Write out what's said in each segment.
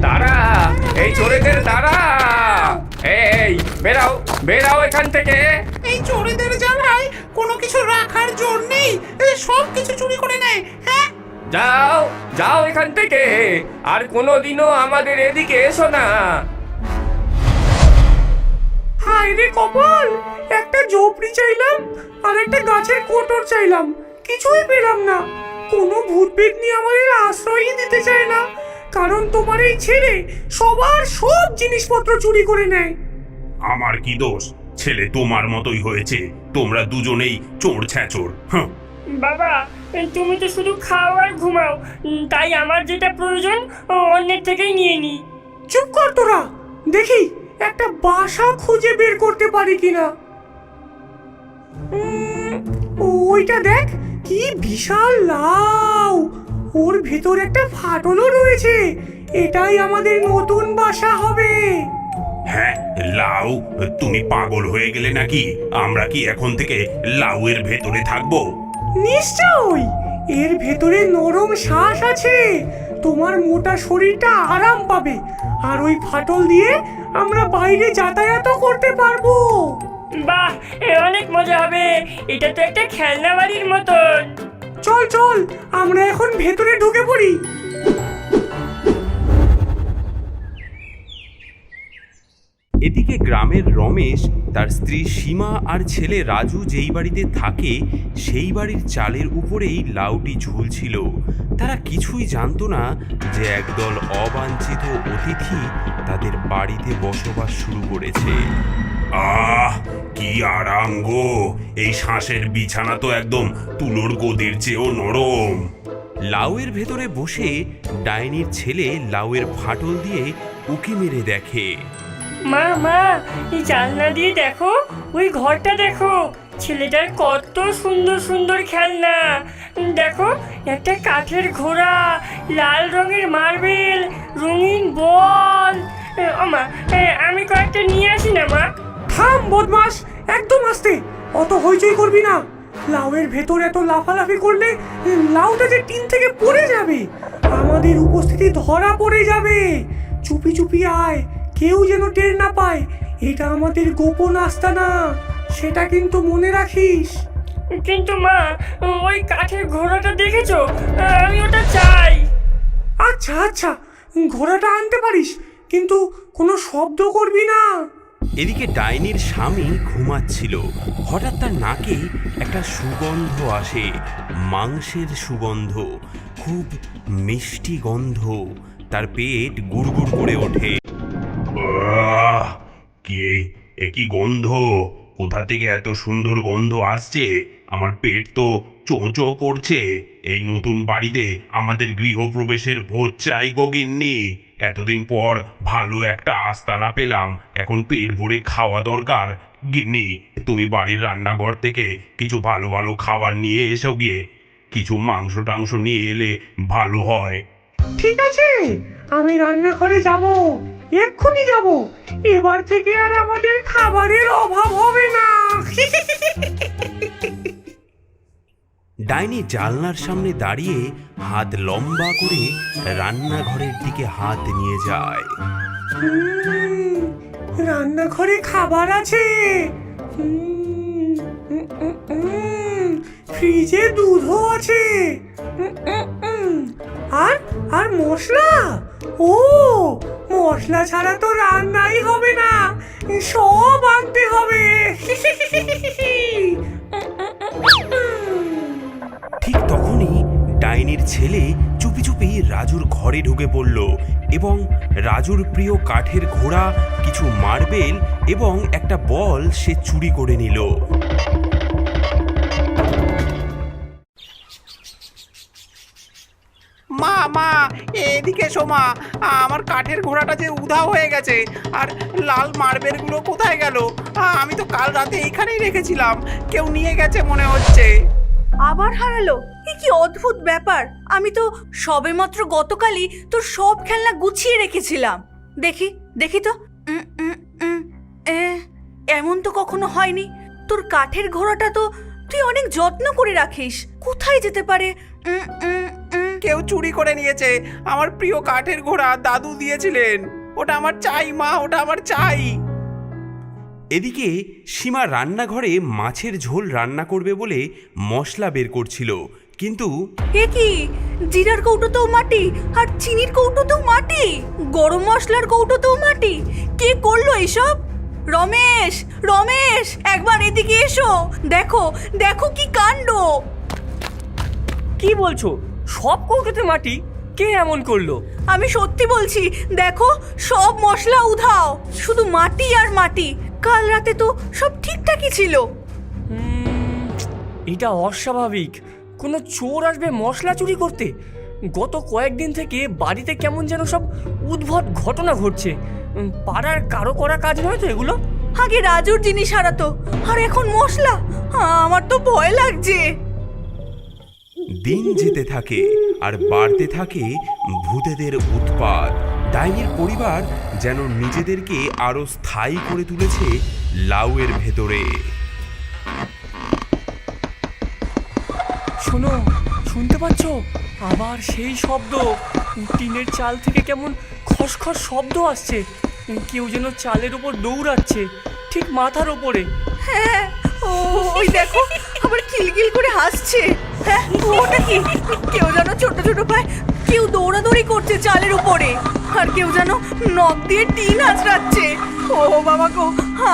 দাঁড়া, এই চোরেদের দাঁড়া। এই বেরাও, বেরাও এখান থেকে। এই চোরেদের জ্বালায় কোনো কিছু রাখার জোর নেই, সব কিছু চুরি করে নেয়। হ্যাঁ, যাও, যাও এখান থেকে, আর কোনোদিনও আমাদের এদিকে এসো না। হায় রে কপাল, একটা ঝোপড়ি চাইলাম আর একটা গাছের কোটর চাইলাম, কিছুই পেলাম না। কোনো ভূত পেতনি আমাদের আশ্রয়ই দিতে চায় না, কারণ তোমার এই ছেলে সবার সব জিনিসপত্র চুরি করে নেয়। আমার কি দোষ? ছেলে তোমার মতোই হয়েছে, তোমরা দুজনেই চোর ছ্যাচোর। বাবা, তুমি তো শুধু খাও আর ঘুমাও, তাই আমার যেটা প্রয়োজন অন্যের থেকেই নিয়ে নি। চুপ কর তোরা, দেখি একটা বাসা খুঁজে বের করতে পারি কিনা। ওইটা দেখ, কি বিশাল লাউ, ওর ভেতর একটা ফাটলও রয়েছে। এটাই আমাদের নতুন বাসা হবে। হ্যাঁ, লাউ? তুমি পাগল হয়ে গেলে নাকি? আমরা কি এখন থেকে লাউয়ের ভেতরে থাকবো? নিশ্চয়ই, এর ভেতরে নরম শ্বাস আছে, তোমার মোটা শরীরটা আরাম পাবে, আর ওই ফাটল দিয়ে আমরা বাইরে যাতায়াতও করতে পারবো। বাহ, অনেক মজা হবে, এটা তো একটা খেলনা বাড়ির মতন। চল চল, আমরা এখন ভেতরে ঢুকে পড়ি। এদিকে গ্রামের রমেশ, তার স্ত্রী সীমা আর ছেলে রাজু যেই বাড়িতে থাকে সেই বাড়ির চালের উপরেই লাউটি ঝুলছিল। তারা কিছুই জানতো না যে একদল অবাঞ্ছিত অতিথি তাদের বাড়িতে বসবাস শুরু করেছে। আহ, কি আরাম গো! এই শ্বাসের বিছানা তো একদম তুলোর গদির চেয়েও নরম। লাউয়ের ভেতরে বসে ডাইনির ছেলে লাউয়ের ফাটল দিয়ে উকি মেরে দেখে। মা মা, এই জানলা দিয়ে দেখো, ওই ঘরটা দেখো, ছেলেটার কত সুন্দর সুন্দর খেলনা। দেখো, একটা কাঠের ঘোড়া, লাল রঙের মার্বেল, রঙিন বল। মা, আমি কয়েকটা নিয়ে আসি না মা? থাম বদমাস, একদম আস্তে, অত হইচই করবি না। লাউয়ের ভেতর এত লাফালাফি করলে লাউটা যে টিন থেকে পড়ে যাবে, আমাদের উপস্থিতি ধরা পড়ে যাবে। চুপি চুপি আয়, কেউ যেন টের না পায়। এটা আমাদের গোপন আস্তানা, সেটা কিন্তু মনে রাখিস। কিন্তু মা, ওই কাঠের ঘোড়াটা দেখেছো? আমি ওটা চাই। আচ্ছা আচ্ছা, ঘোড়াটা আনতে পারিস, কিন্তু কোনো শব্দ করবি না। এদিকে ডাইনির স্বামী ঘুমাচ্ছিল, হঠাৎ তার নাকে একটা সুগন্ধ আসে, মাংসের সুগন্ধ, খুব মিষ্টি গন্ধ। তার পেট গুড়গুড় করে ওঠে। আহ, কি গন্ধ! কোথা থেকে এত সুন্দর গন্ধ আসছে? আমার পেট তো চোঁচো করছে। এই নতুন বাড়িতে আমাদের গৃহপ্রবেশের ভোজ চাই গো গিন্নি। এতদিন পর ভালো একটা আস্তানা পেলাম, এখন পেট ভরে খাওয়া দরকার। গিন্নি, তুমি বাড়ির রান্নাঘর থেকে কিছু ভালো ভালো খাবার নিয়ে এসো গিয়ে। কিছু মাংস টাংস নিয়ে এলে ভালো হয়। ঠিক আছে, আমি রান্নাঘরে যাব, এক্ষুনি যাব। এবার থেকে আর আমাদের খাবারের অভাব হবে না। ডাইনি জানলার সামনে দাঁড়িয়ে হাত লম্বা করে রান্নাঘরের দিকে হাত নিয়ে যায়। রান্নাঘরে খাবার আছে, ফ্রিজে দুধও আছে, আর আর মশলা, ও মশলা ছাড়া তো রান্নাই হবে না, সব আনতে হবে। ঠিক তখনই ডাইনির ছেলে চুপি চুপি রাজুর ঘরে ঢুকে পড়ল এবং রাজুর প্রিয় কাঠের ঘোড়া, কিছু মার্বেল এবং একটা বল সে চুরি করে নিল। মা মা, এদিকে এসো মা, আমার কাঠের ঘোড়াটা যে উধাও হয়ে গেছে, আর লাল মার্বেলগুলো কোথায় গেল? আমি তো কাল রাতে এইখানেই রেখেছিলাম, কেউ নিয়ে গেছে মনে হচ্ছে। আবার হারালো? এ কি অদ্ভুত ব্যাপার! আমি তো সবেমাত্র গতকালই তোর সব খেলনা গুছিয়ে রেখেছিলাম। দেখি দেখি তো, এমন তো কখনো হয়নি। তোর কাঠের ঘোড়াটা তো তুই অনেক যত্ন করে রাখিস, কোথায় যেতে পারে? কেউ চুরি করে নিয়েছে আমার প্রিয় কাঠের ঘোড়া। দাদু দিয়েছিলেন, ওটা আমার চাই মা, ওটা আমার চাই। এদিকে সীমা রান্নাঘরে মাছের ঝোল রান্না করবে বলে মশলা বের করছিল, কিন্তু এ কি, জিরার কৌটোতেও মাটি আর চিনির কৌটোতেও মাটি, গরম মশলার কৌটোতেও মাটি। কে করলো এসব? রমেশ, রমেশ, একবার এদিকে এসো। দেখো দেখো কি কাণ্ড। কি বলছো? সব কৌটোতে মাটি? কে এমন করলো? আমি সত্যি বলছি, দেখো সব মশলা উধাও, শুধু মাটি আর মাটি। কাল রাতে তো সব ঠিকঠাকই ছিল। এটা অস্বাভাবিক। কোনো চোর আসবে মশলা চুরি করতে? গত কয়েকদিন থেকে বাড়িতে কেমন যেন সব উদ্ভট ঘটনা ঘটছে। পাড়ার কারো করা কাজ নয় তো এগুলো? আগে রাজুর জিনিস হারাতো, আর এখন মশলা। আমার তো ভয় লাগছে। দিন যেতে থাকে আর বাড়তে থাকে ভূতেদের উৎপাত। ডাইনির পরিবার যেন নিজেদেরকে আরো স্থায়ী করে তুলেছে লাউয়ের ভেতরে। শোনো, শুনতে পাচ্ছ? আবার সেই শব্দ। টিনের চাল থেকে কেমন খসখস শব্দ আসছে। কেউ যেন চালের উপর দৌড়াচ্ছে, ঠিক মাথার ওপরে। হ্যাঁ, ওই দেখো আবার কিলকিল করে হাসছে। হ্যাঁ, ওটা কি? কেউ যেন ছোট ছোট পায়ে কেউ দৌড়াদৌড়ি করছে চালের উপরে, আর কেউ যেন নখ দিয়ে টিন আঁচড়াচ্ছে। ও বাবা গো,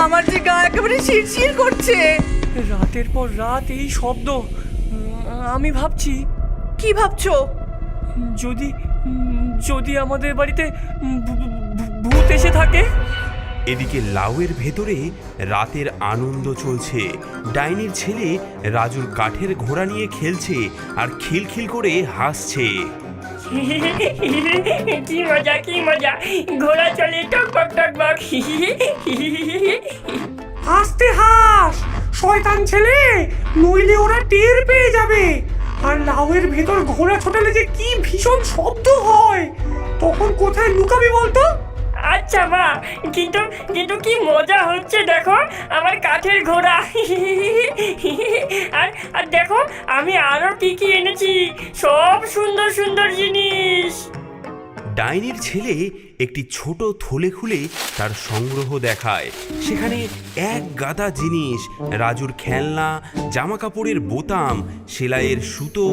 আমার যে গা একেবারে শিরশির করছে। রাতের পর রাত এই শব্দ। আমি ভাবছি। কি ভাবছো? যদি যদি আমাদের বাড়িতে ভূত এসে থাকে। এদিকে লাউয়ের ভেতরে রাতের আনন্দ চলছে। ডাইনির ছেলে রাজুর কাঠের ঘোড়া নিয়ে খেলছে আর খিলখিল করে হাসছে। কি মজা, কি মজা! ঘোড়া চলে টকবক টকবক। আস্তে হাস শয়তান ছেলে, নইলে ওরা টের পেয়ে যাবে। আর লাউয়ের ভেতর ঘোড়া ছোটালে যে কি ভীষণ শব্দ হয়, তখন কোথায় লুকাবি বলতো? আচ্ছা মা, কিন্তু কিন্তু কি মজা হচ্ছে দেখো, আমার কাঠের ঘোড়া। আর আর দেখো আমি আরো কি কি এনেছি, সব সুন্দর সুন্দর জিনিস। ডাইনির ছেলে একটি ছোট থলে খুলে তার সংগ্রহ দেখায়। সেখানে এক গাদা জিনিস, রাজুর খেলনা, জামা কাপড়ের বোতাম, সেলাইয়ের সুতো,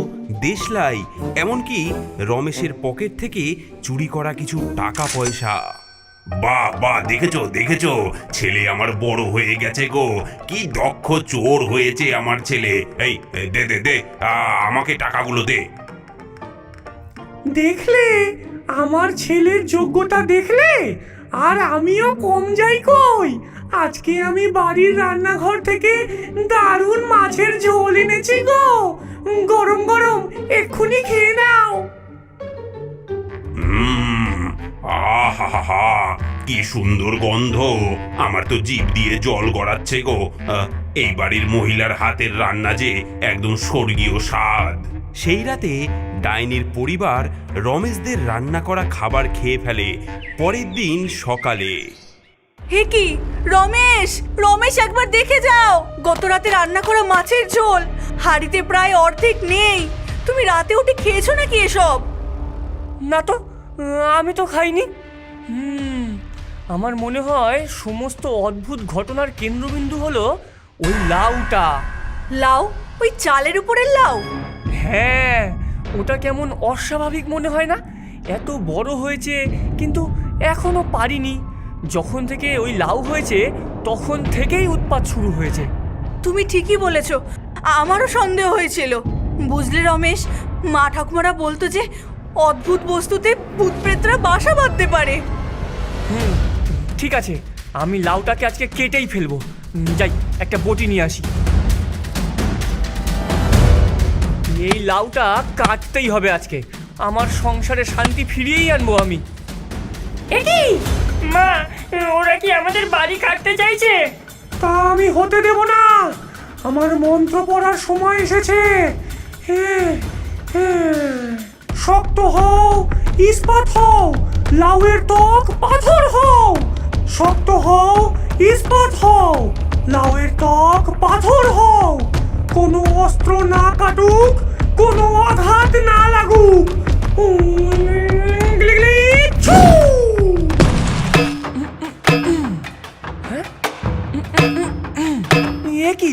দেশলাই, এমনকি রমেশের পকেট থেকে চুরি করা কিছু টাকা পয়সা। বাহ বাহ, দেখেছো দেখেছো, ছেলে আমার বড় হয়ে গেছে গো। কি দক্ষ চোর হয়েছে আমার ছেলে। এই দে দে দে, আমাকে টাকাগুলো দে। দেখলে আমার ছেলের যোগ্যতা, দেখলে? আর আমিও কম যাই কই। আজকে আমি বাড়ির রান্নাঘর থেকে দারুণ মাছের ঝোল এনেছি গো, গরম গরম, এক্ষুনি খেয়ে নাও। আহা, কি সুন্দর গন্ধ! আমার তো জিভ দিয়ে জল গড়াচ্ছে গো। এই বাড়ির মহিলার হাতের রান্না যে একদম স্বর্গীয় স্বাদ। সেই রাতে ডাইনির পরিবার রমেশদের রান্না করা খাবার খেয়ে ফেলে। পরের দিন সকালে, হে কি রমেশ, রমেশ একবার দেখে যাও, গত রাতে রান্না করা মাছের ঝোল হাঁড়িতে প্রায় অর্ধেক নেই। তুমি রাতে উঠে খেয়েছো নাকি এসব? না তো, আমি তো খাইনি। আমার মনে হয় সমস্ত অদ্ভুত ঘটনার কেন্দ্রবিন্দু হলো ওই লাউটা। লাউ? ওই চালের উপরের লাউ? হ্যাঁ, ওটা কেমন অস্বাভাবিক মনে হয় না? এত বড় হয়েছে কিন্তু এখনো পারিনি। যখন থেকে ওই লাউ হয়েছে তখন থেকেই উৎপাত শুরু হয়েছে। তুমি ঠিকই বলেছো, আমারও সন্দেহ হয়েছিল। বুঝলে রমেশ, মা ঠাকুমারা বলতো যে অদ্ভুত বস্তুতে ভূত প্রেতরা বাসা বাঁধতে পারে। ঠিক আছে, আমি লাউটাকে আজকে কেটেই ফেলবো। যাই, একটা বটি নিয়ে আসি। এই লাউটা কাটতেই হবে আজকে। আমার সংসারে শান্তি ফিরিয়েই আনবো আমি। একি মা, ওরা কি আমাদের বাড়ি কাটতে চাইছে? তা আমি হতে দেব না। আমার মন্ত্র পড়ার সময় এসেছে। হ্যাঁ হ্যাঁ, শক্ত হও, ইস্পাত হও, লাউয়ের ত্বক পাথর হও। শক্ত হও, ইস্পাত হও, লাউয়ের ত্বক পাথর হও। কোনো অস্ত্র না কাটুক, কোনো আঘাত না লাগুক, গিলি গিলি ছু! এ কি,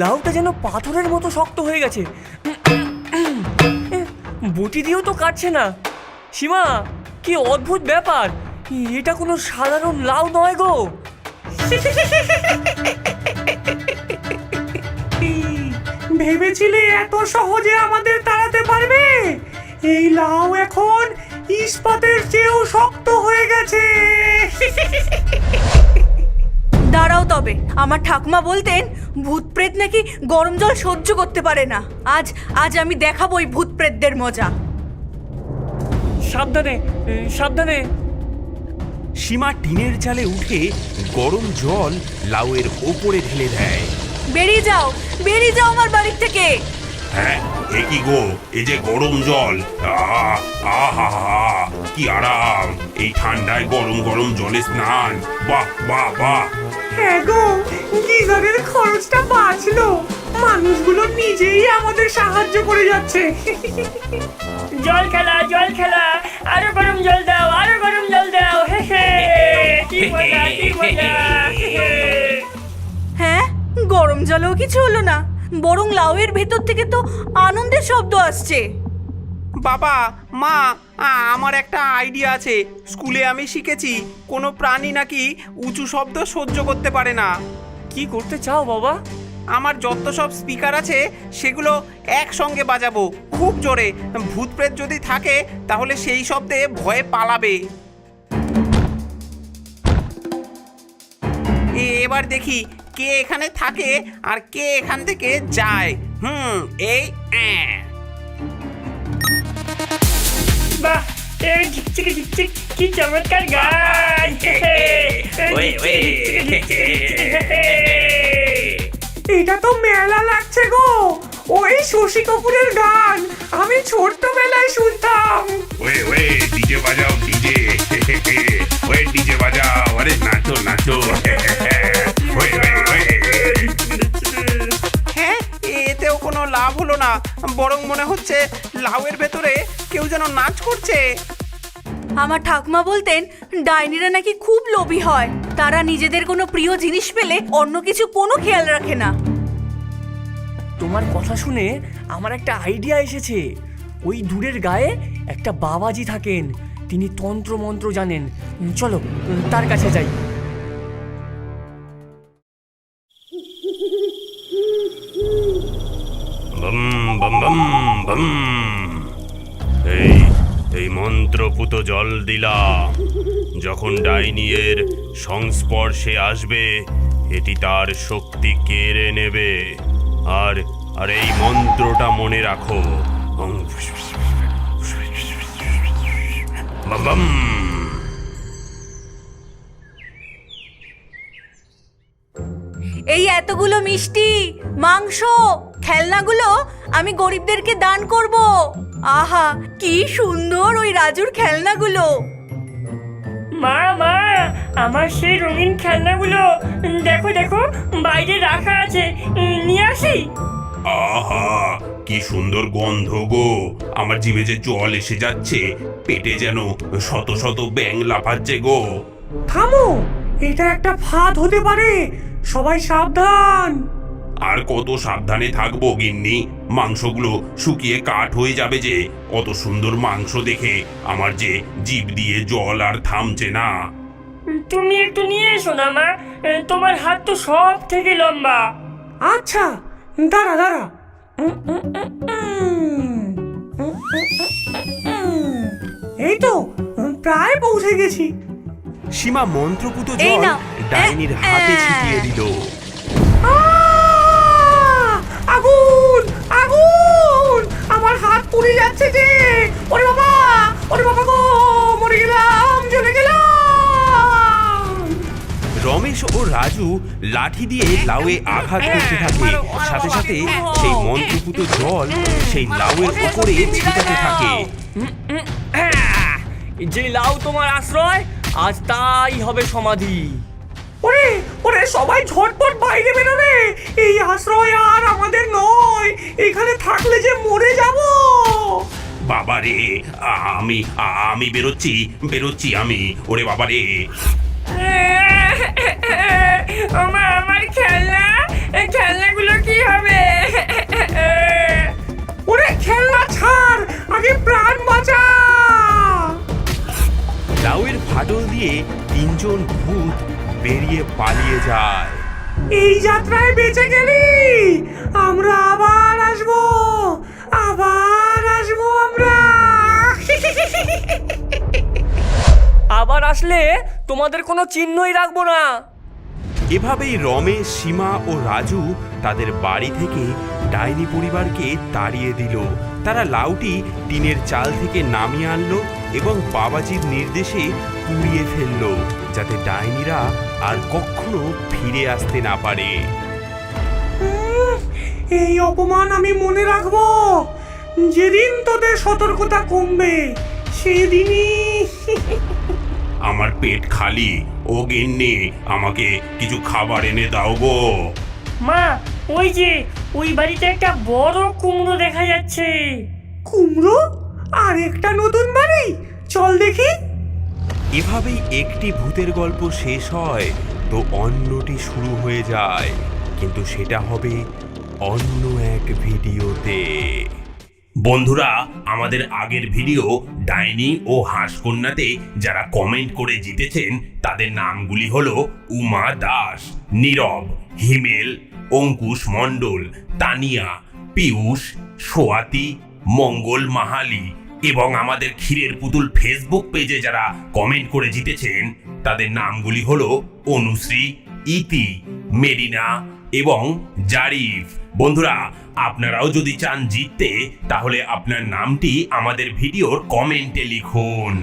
লাউটা যেন পাথরের মতো শক্ত হয়ে গেছে। বটি দিয়েও তো কাটছে না। সীমা, কি অদ্ভুত ব্যাপার! এটা কোনো সাধারণ লাউ নয় গো। ভেবেছিলে এত সহজে আমাদের তাড়াতে পারবে? এই লাউ এখন ইস্পাতের চেয়েও শক্ত হয়ে গেছে। দাঁড়াও তবে, আমার ঠাকুমা বলতেন ভূত প্রেত নাকি গরম জল সহ্য করতে পারে না। আজ আজ আমি দেখাবো ওই ভূত প্রেতদের মজা। সাবধানে, সাবধানে। সীমা টিনের চালে উঠে গরম জল লাউয়ের ওপরে ঢেলে দেয়। বেরিয়ে যাও আমার বাড়ির থেকে। হ্যাঁ, এ কি গো, এই যে গরম জল, আহা, কি আরাম! এই ঠান্ডায় গরম গরম জলে স্নান, বাহ বাহ বাহ! হ্যাঁ গো, গিজারের খরচটা বাঁচলো। মানুষগুলো নিজেই আমাদের সাহায্য করে যাচ্ছে। জল খেলা, আরো গরম জল দাও, আরো গরম জল দাও। হে হে, কি মজা, কি মজা। হ্যাঁ, গরম জলেও কিছু হলো না, বরং লাউয়ের ভেতর থেকে তো আনন্দের শব্দ আসছে। বাবা, মা, আমার একটা আইডিয়া আছে। স্কুলে আমি শিখেছি কোনো প্রাণী নাকি উঁচু শব্দ সহ্য করতে পারে না। কি করতে চাও বাবা? আমার যত সব স্পিকার আছে সেগুলো একসঙ্গে বাজাবো খুব জোরে। ভূত প্রেত যদি থাকে তাহলে সেই শব্দে ভয়ে পালাবে। এবার দেখি কে এখানে থাকে আর কে এখান থেকে যায়। এই বাহ, এই ঝিকঝিক ঝিকঝিক, কি চমৎকার গান। এটা তো মেলা লাগছে গো। ওই শশী কাপুরের গান আমি ছোট্টবেলায় শুনতাম। ওয়ে ডিজে বাজাও, ডিজে! ওয়ে ডিজে বাজাও, আরে নাচো নাচো! ওয়ে! হ্যাঁ, এতেও কোনো লাভ হলো না, বরং মনে হচ্ছে লাউয়ের ভেতরে কেউ যেন নাচ করছে। আমার ঠাকুমা বলতেন ডাইনিরা নাকি খুব লোভী হয়। তারা নিজেদের কোনো প্রিয় জিনিস পেলে অন্য কিছু কোনো খেয়াল রাখে না। তোমার কথা শুনে আমার একটা আইডিয়া এসেছে। ওই দূরের গায়ে একটা বাবাজি থাকেন, তিনি তন্ত্র মন্ত্র জানেন। চলো তার কাছে যাই। বম বম বম বম! এই মন্ত্রপুত জল দিলা, যখন ডাইনিয়ের সংস্পর্শে আসবে এটি তার শক্তি কেড়ে নেবে। আর এই মন্ত্রটা মনে রাখো, বম বম! এই এতগুলো মিষ্টি, মাংস, খেলনাগুলো আমি গরিবদেরকে দান করব। আহা, কি সুন্দর ওই রাজুর খেলনাগুলো। মা, আমার সেই রঙিন খেলনাগুলো দেখো দেখো, বাইরে রাখা আছে, নিয়ে আসি। আহা, কি সুন্দর গন্ধ গো! আমার জিভে যে জল এসে যাচ্ছে, পেটে যেন শত শত ব্যাঙ লাফাচ্ছে গো। থামো, এটা একটা ফাঁদ হতে পারে। সবাই সাবধান। আর কত সাবধানে থাকবো গিন্নি? মাংসগুলো শুকিয়ে কাঠ হয়ে যাবে যে। অত সুন্দর মাংস দেখে আমার যে জিভ দিয়ে জল আর থামছে না। তুমি একটু নিয়ে এসো না মা, তোমার হাত তো সব থেকে লম্বা। আচ্ছা, দাঁড়া। এই তো প্রায় পৌঁছে গেছি। সীমা মন্ত্রপুত এই জল নাও। ডাইনির হাতে ছিটিয়ে দিল। আগুন! আমার হাত পুড়ে যাচ্ছে যে। ওরে বাবা গো, মরে গেলাম, জ্বলে গেলাম। রমেশ ও রাজু লাঠি দিয়ে লাউয়ে আঘাত করতে থাকে। সাথে সাথে সেই মন্ত্রপুত জল সেই লাউয়ের উপরে ছিটাতে থাকে। যে লাউ তোমার আশ্রয়, আজ তাই হবে সমাধি। ওরে সবাই ঝটপট বাইরে বেরো রে। এই আশ্রয় আর আমাদের নয়, এখানে থাকলে যে মরে যাব। বাবা রে, আমি আমি বেরোচ্ছি আমি, ওরে বাবা রে। ওমা, আমার খেলনা, এই খেলনাগুলো কি হবে? ওরে খেলনা ছাড়, আগে প্রাণ বাঁচা। লাউয়ের ফাটল দিয়ে তিনজন ভূত বেরিয়ে পালিয়ে যায়। এই যাত্রায় বেঁচে গেলি, আমরা আবার আসবো আমরা। আবার আসলে তোমাদের কোনো চিহ্নই রাখবো না। এভাবেই রমেশ, সীমা ও রাজু তাদের বাড়ি থেকে ডাইনি পরিবারকে তাড়িয়ে দিল। তারা লাউটি টিনের চাল থেকে নামিয়ে আনলো এবং বাবাজির নির্দেশে পুড়িয়ে ফেললো, যাতে ডাইনিরা আর কখনো ফিরে আসতে না পারে। এই অপমান আমি মনে রাখবো। যেদিন তোদের সতর্কতা কমবে সেদিনই। আমার পেট খালি, ও গিন্নি আমাকে কিছু খাবার এনে দাও গো। মা, ওই যে ওই বাড়িতে একটা বড় কুমড়ো দেখা যাচ্ছে। কুমড়ো? আর একটা নতুন বাড়ি, চল দেখি। এভাবেই একটি ভূতের গল্প শেষ হয় তো অন্যটি শুরু হয়ে যায়, কিন্তু সেটা হবে অন্য এক ভিডিওতে। বন্ধুরা, আমাদের আগের ভিডিও ডাইনি ও হাঁসকন্যাতে যারা কমেন্ট করে জিতেছেন তাদের নামগুলি হলো উমা দাস, নীরব, হিমেল, অঙ্কুশ মণ্ডল, তানিয়া, পীয়ূষ, সোয়াতি, মঙ্গল মাহালি এবং আমাদের ক্ষীরের পুতুল ফেসবুক পেজে যারা কমেন্ট করে জিতেছেন তাদের নামগুলি হলো অনুশ্রী, ইতি, মেরিনা এবং জারিফ। বন্ধুরা, আপনারাও যদি চান জিততে, তাহলে আপনার নামটি আমাদের ভিডিওর কমেন্টে লিখুন।